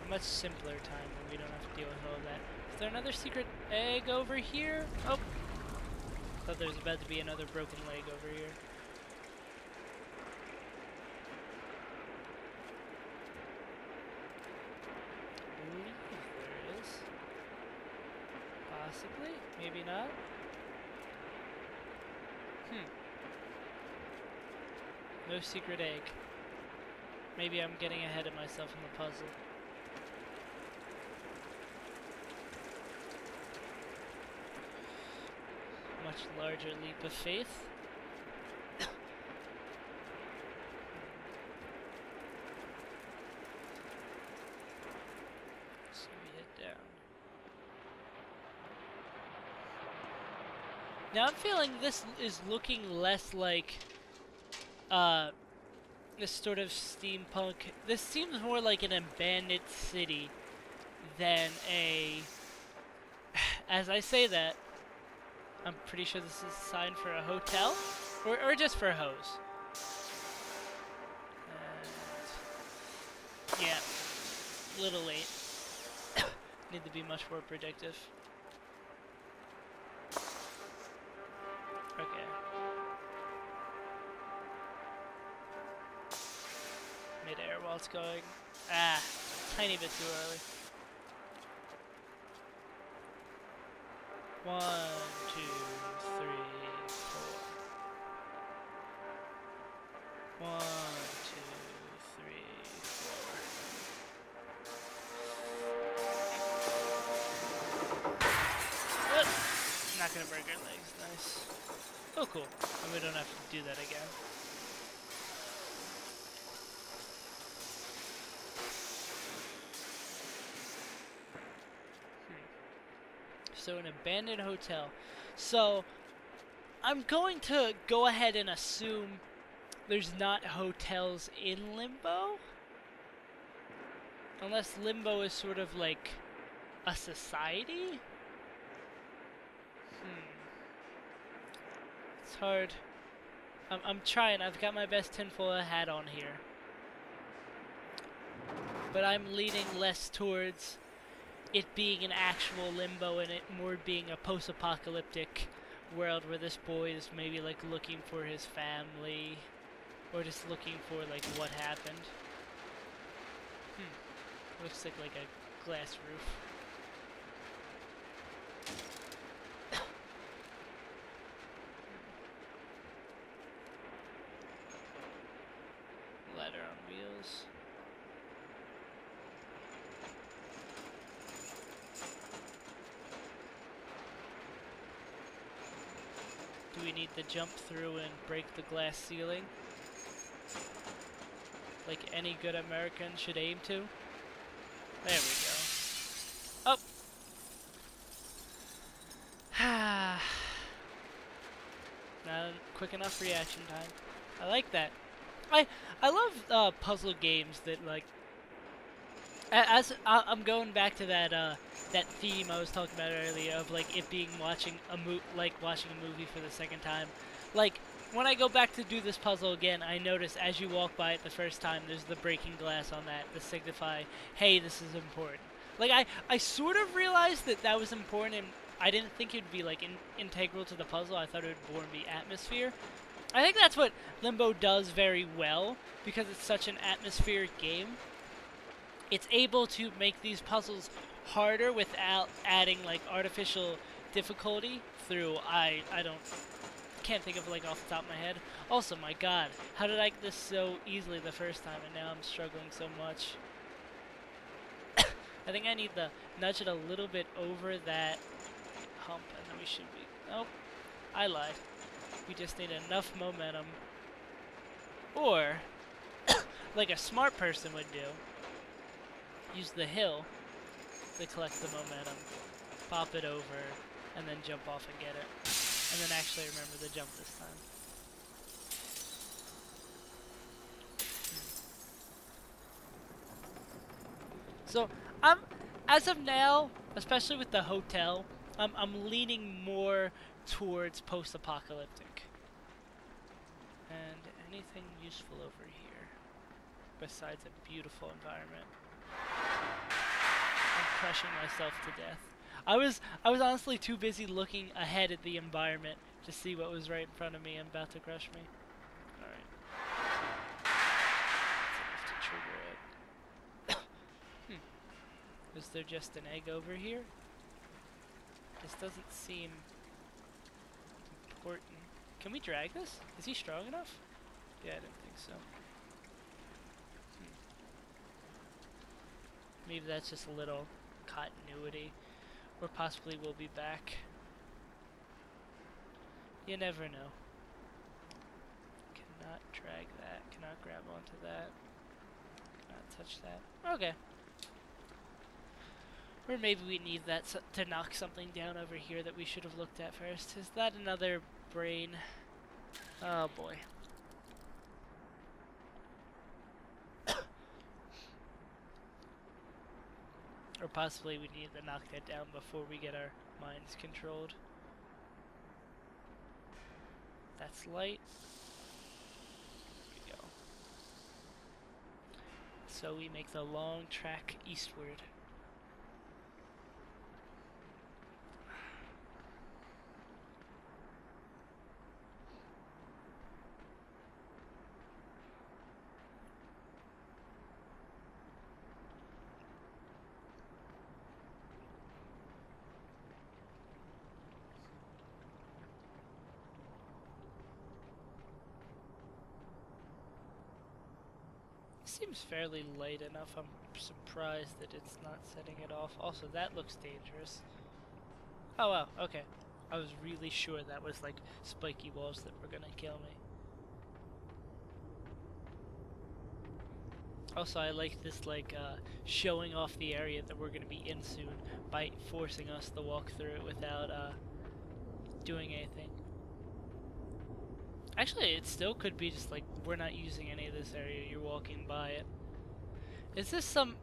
much simpler time when we don't have to deal with all of that. Is there another secret egg over here? Oh! Thought there was about to be another broken leg over here. There it is. Possibly? Maybe not? No secret egg. Maybe I'm getting ahead of myself in the puzzle. Much larger leap of faith. So we head down. Now I'm feeling this is looking less like this sort of steampunk. This seems more like an abandoned city than a. As I say that, I'm pretty sure this is a sign for a hotel, or just for a hose. And yeah, a little late. Need to be much more predictive. Okay. Mid-air while it's going. Ah, tiny bit too early. 1, 2, 3, 4. 1, 2, 3, 4. Not gonna break our legs. Nice. Oh, cool. And we don't have to do that again. So an abandoned hotel. So I'm going to go ahead and assume there's not hotels in Limbo. Unless Limbo is sort of like a society. It's hard. I'm trying. I've got my best tinfoil hat on here. But I'm leaning less towards it being an actual Limbo and it more being a post-apocalyptic world where this boy is maybe like looking for his family or just looking for like what happened. Looks like a glass roof. Ladder on wheels. Do we need to jump through and break the glass ceiling? Like any good American should aim to? There we go. Oh! Not quick enough reaction time. I like that. I love puzzle games that like. I'm going back to that that theme I was talking about earlier of like it being watching a watching a movie for the second time. Like when I go back to do this puzzle again, I notice as you walk by it the first time, there's the breaking glass on that to signify, hey, this is important. Like I sort of realized that was important, and I didn't think it'd be like integral to the puzzle. I thought it would more be atmosphere. I think that's what Limbo does very well because it's such an atmospheric game. It's able to make these puzzles harder without adding like artificial difficulty through can't think of like off the top of my head. Also, my god, how did I get this so easily the first time and now I'm struggling so much? I think I need to nudge it a little bit over that hump and then we should be... Nope, I lied. We just need enough momentum. Or, like a smart person would do, use the hill to collect the momentum, pop it over, and then jump off and get it. And then actually remember the jump this time. So, as of now, especially with the hotel, I'm leaning more towards post-apocalyptic. And anything useful over here, besides a beautiful environment? crushing myself to death. I was honestly too busy looking ahead at the environment to see what was right in front of me and about to crush me. Alright. To trigger it. Is there just an egg over here? This doesn't seem important. Can we drag this? Is he strong enough? Yeah, I didn't think so. Maybe that's just a little continuity. Or possibly we'll be back. You never know. Cannot drag that. Cannot grab onto that. Cannot touch that. Okay. Or maybe we need that to knock something down over here that we should have looked at first. Is that another brain? Oh boy. Or possibly we need to knock that down before we get our minds controlled. That's light. There we go. So we make the long track eastward. Seems fairly light enough. I'm surprised that it's not setting it off. Also, that looks dangerous. Oh wow, okay. I was really sure that was like spiky walls that were gonna kill me. Also, I like this like showing off the area that we're gonna be in soon by forcing us to walk through it without doing anything. Actually, it still could be just like we're not using any of this area, you're walking by it. Is this some...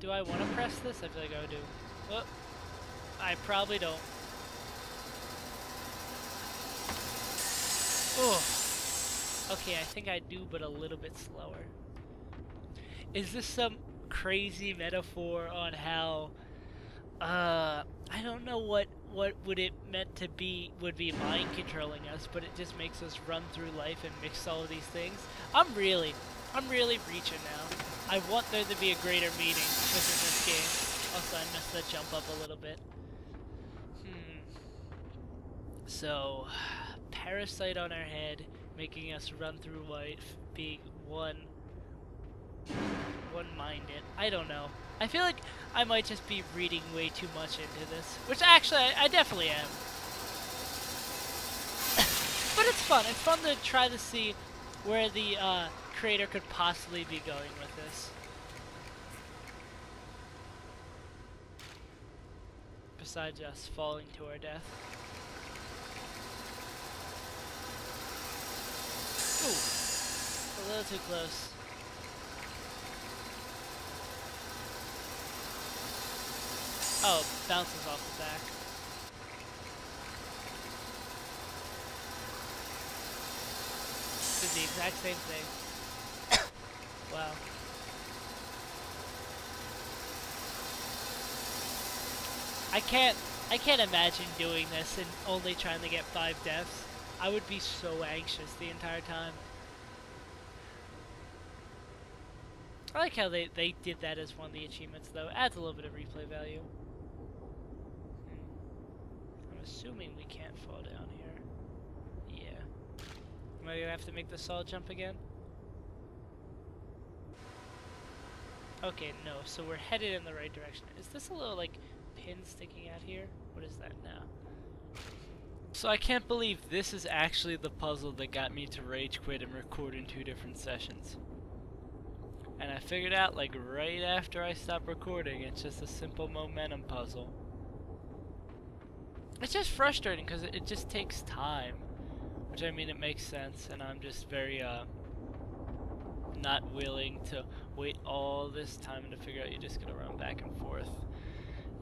do I want to press this? I feel like I do. Oh, I probably don't. Oh. Okay, I think I do, but a little bit slower. Is this some crazy metaphor on how... I don't know what would it meant to be, would be mind controlling us, but it just makes us run through life and mix all of these things. I'm really reaching now. I want there to be a greater meaning within this game. Also, I messed that jump up a little bit. So, parasite on our head, making us run through life, being one-minded. I don't know. I feel like I might just be reading way too much into this, which actually I definitely am. But it's fun. It's fun to try to see where the creator could possibly be going with this. Besides us falling to our death. Ooh, a little too close. Oh, bounces off the back. Did the exact same thing. Wow. I can't imagine doing this and only trying to get 5 deaths. I would be so anxious the entire time. I like how they did that as one of the achievements though. Adds a little bit of replay value. I'm assuming we can't fall down here. Yeah. Am I gonna have to make the saw jump again? Okay, no, so we're headed in the right direction. Is this a little like pin sticking out here? What is that now? So I can't believe this is actually the puzzle that got me to rage quit and record in 2 different sessions. And I figured out like right after I stopped recording, it's just a simple momentum puzzle. It's just frustrating because it just takes time. Which I mean, it makes sense, and I'm just very not willing to wait all this time to figure out you're just gonna run back and forth.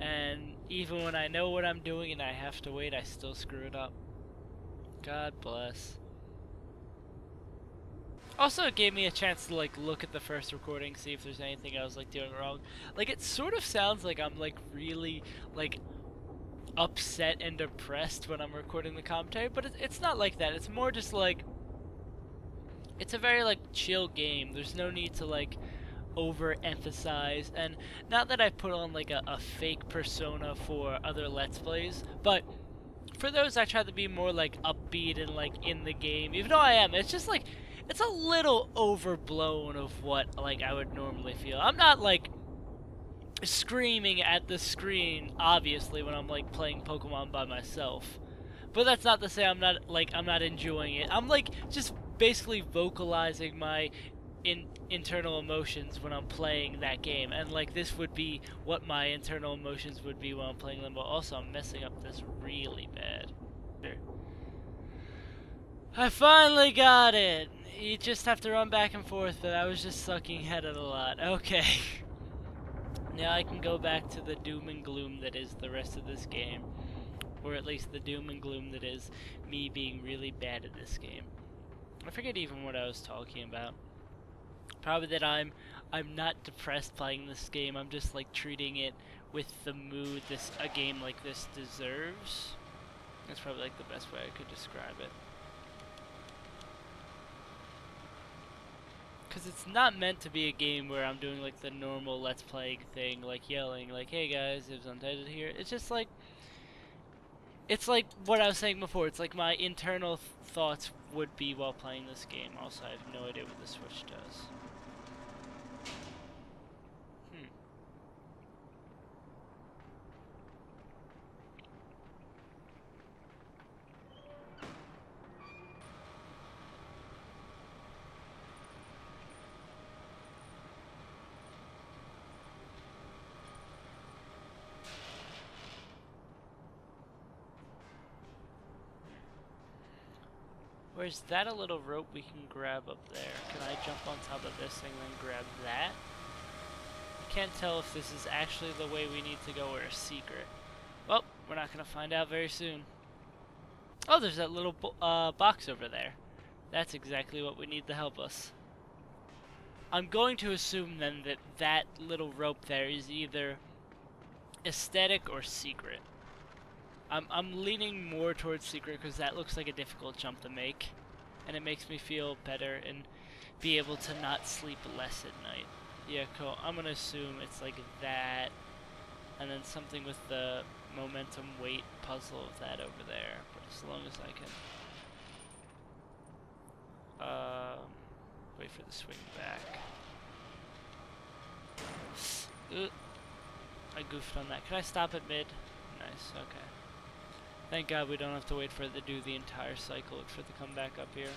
And even when I know what I'm doing and I have to wait, I still screw it up. God bless. Also, it gave me a chance to like look at the first recording, see if there's anything I was like doing wrong. Like, it sort of sounds like I'm like really like upset and depressed when I'm recording the commentary, but it's not like that. It's more just like, it's a very like chill game. There's no need to like overemphasize, and not that I put on like a fake persona for other Let's Plays, but for those I try to be more like upbeat and like in the game, even though I am. It's just like, it's a little overblown of what like I would normally feel. I'm not like screaming at the screen, obviously, when I'm like playing Pokemon by myself. But that's not to say I'm not enjoying it. I'm like just basically vocalizing my internal emotions when I'm playing that game, and like this would be what my internal emotions would be when I'm playing Limbo. Also, I'm messing up this really bad. I finally got it! You just have to run back and forth, but I was just sucking head at a lot. Okay. Now I can go back to the doom and gloom that is the rest of this game. Or at least the doom and gloom that is me being really bad at this game. I forget even what I was talking about. Probably that I'm not depressed playing this game. I'm just like treating it with the mood a game like this deserves. That's probably like the best way I could describe it. Because it's not meant to be a game where I'm doing like the normal Let's Play thing, like yelling, like, hey guys, it's Untitled here. It's just like, it's like what I was saying before. It's like my internal thoughts would be while playing this game. Also, I have no idea what the Switch does. Or is that a little rope we can grab up there? Can I jump on top of this thing and then grab that? I can't tell if this is actually the way we need to go or a secret. Well, we're not going to find out very soon. Oh, there's that little box over there. That's exactly what we need to help us. I'm going to assume then that that little rope there is either aesthetic or secret. I'm leaning more towards secret because that looks like a difficult jump to make, and it makes me feel better and be able to not sleep less at night. Yeah, cool. I'm gonna assume it's like that, and then something with the momentum weight puzzle of that over there. But as long as I can wait for the swing back. I goofed on that. Can I stop at mid? Nice, okay. Thank God we don't have to wait for it to do the entire cycle for it to come back up here.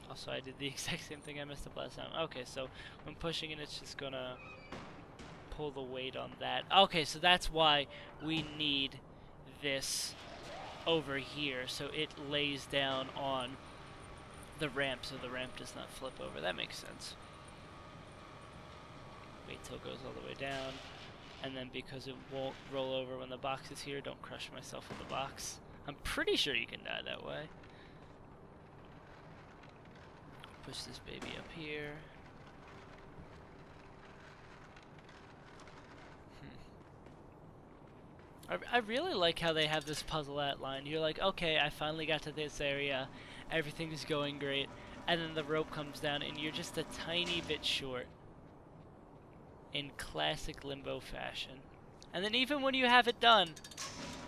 Also, I did the exact same thing I messed up last time. Okay, so when pushing it, it's just gonna pull the weight on that. Okay, so that's why we need this over here, so it lays down on the ramp, so the ramp does not flip over. That makes sense. Wait till it goes all the way down. And then because it won't roll over when the box is here, don't crush myself with the box. I'm pretty sure you can die that way. Push this baby up here. I really like how they have this puzzle outline. You're like, okay, I finally got to this area. Everything's going great. And then the rope comes down and you're just a tiny bit short. In classic Limbo fashion. And then even when you have it done,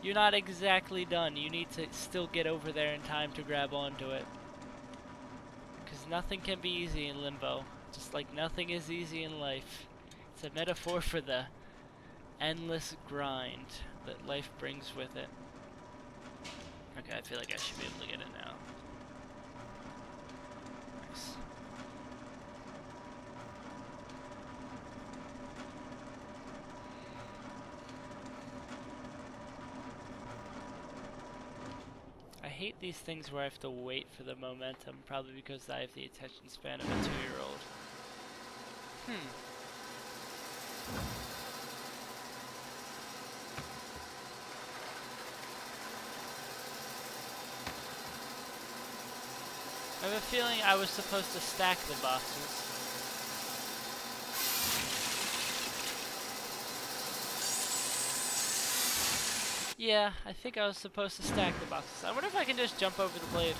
you're not exactly done. You need to still get over there in time to grab onto it. Because nothing can be easy in Limbo. Just like nothing is easy in life. It's a metaphor for the endless grind that life brings with it. Okay, I feel like I should be able to get it now. Nice. I hate these things where I have to wait for the momentum, probably because I have the attention span of a 2-year-old. I have a feeling I was supposed to stack the boxes. Yeah, I think I was supposed to stack the boxes. I wonder if I can just jump over the blade.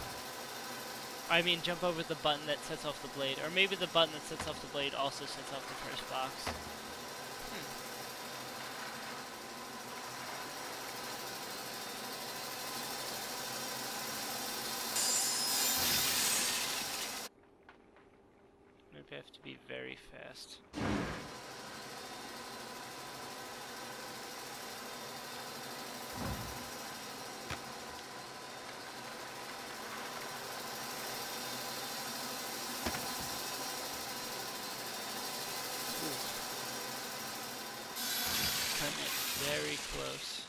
I mean, jump over the button that sets off the blade. Or maybe the button that sets off the blade also sets off the first box. Maybe I have to be very fast. Very close.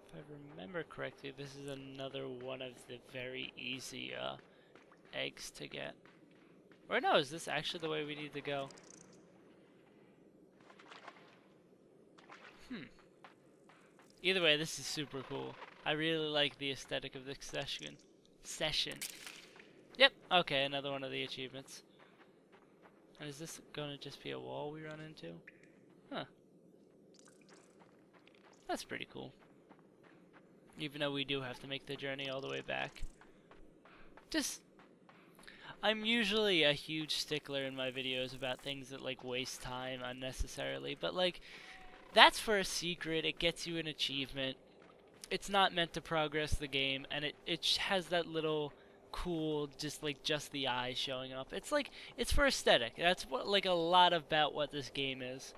If I remember correctly, this is another one of the very easy eggs to get. Or no, is this actually the way we need to go? Either way, this is super cool. I really like the aesthetic of this session. Yep, okay, another one of the achievements. And is this gonna just be a wall we run into? Huh. That's pretty cool. Even though we do have to make the journey all the way back. I'm usually a huge stickler in my videos about things that like waste time unnecessarily, but like, that's for a secret, it gets you an achievement. It's not meant to progress the game, and it has that little cool, just the eyes showing up. It's like, it's for aesthetic. That's what, like, a lot about what this game is.